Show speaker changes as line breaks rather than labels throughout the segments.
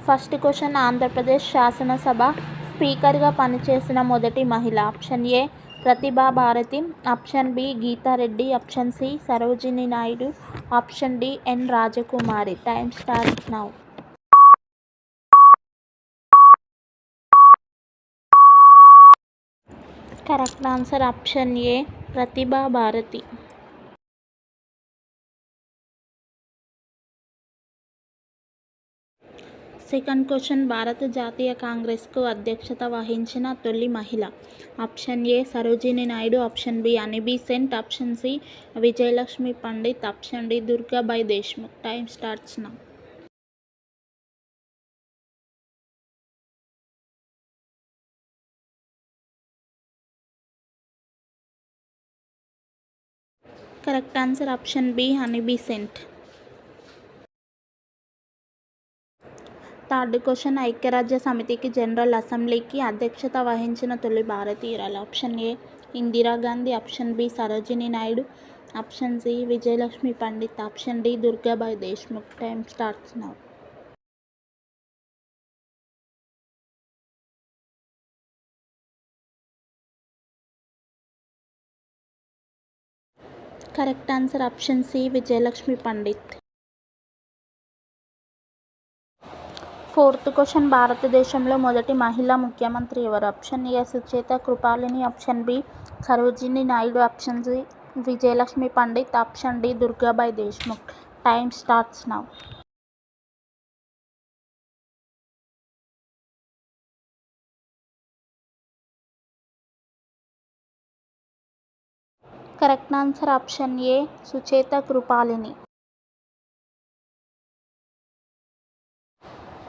First question Andhra Pradesh శాసనసభ స్పీకర్గా పనిచేసిన మొదటి మహిళ. Option A Pratibha Bharati, option B Geeta Reddy, option C Sarojini Naidu, option D N Rajkumari. Time start now. Correct answer option A Pratibha Bharati. Second question భారత జాతీయ కాంగ్రెస్కు అధ్యక్షత వహించిన తొలి మహిళ. Option A Sarojini Naidu, option B Annie Besant, option C Vijayalakshmi Pandit, option D Durgabai Deshmukh. Time starts now. Correct answer option B Annie Besant. Third question ఐక్యరాజ్య సమితికి general అసెంబ్లీకి అధ్యక్షత వహించిన తొలి భారతీయురాలు. Option A Indira Gandhi, option B Sarojini Naidu, option C Vijayalakshmi Pandit, option D Durgabai Deshmukh. Time starts now. Correct answer option C Vijayalakshmi Pandit. Fourth question భారతదేశంలో మొదటి మహిళా ముఖ్యమంత్రి ఎవరు. Option A Sucheta Kripalani, option B Sarojini Naidu, option C Vijayalakshmi Pandit, option D Durgabai Deshmukh. Time starts now. Correct answer option A Sucheta Kripalani.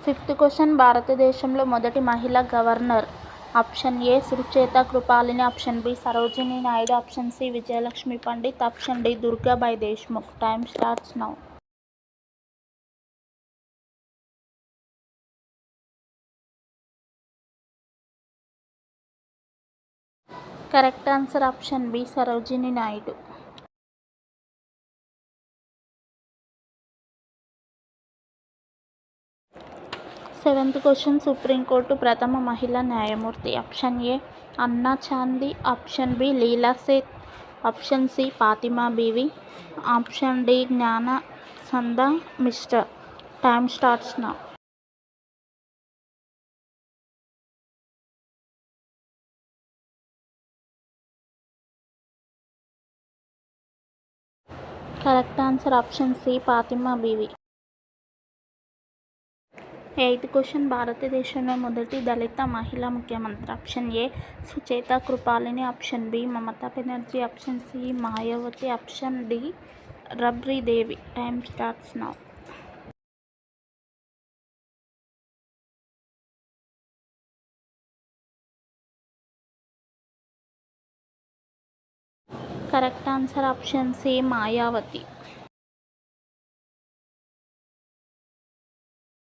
Fifth question భారతదేశంలో మొదటి మహిళా governor. Option A Sucheta Kripalani, option B Sarojini Naidu, option C Vijayalakshmi Pandit, option D Durgabai Deshmukh. Time starts now. Correct answer option B Sarojini Naidu. Seventh question supreme court ప్రథమ మహిళా న్యాయమూర్తి. Option A Anna Chandy, option B Leela Seth, option C Fathima Beevi, option D Gyan Sudha Mishra. Time starts now. Correct answer option C Fathima Beevi. Eighth question భారతదేశంలో మొదటి దళిత మహిళా ముఖ్యమంత్రి. Option A Sucheta Kripalani, option B Mamata Banerjee, option C Mayawati, option D Rabri Devi. Time starts now. Correct answer option C Mayawati.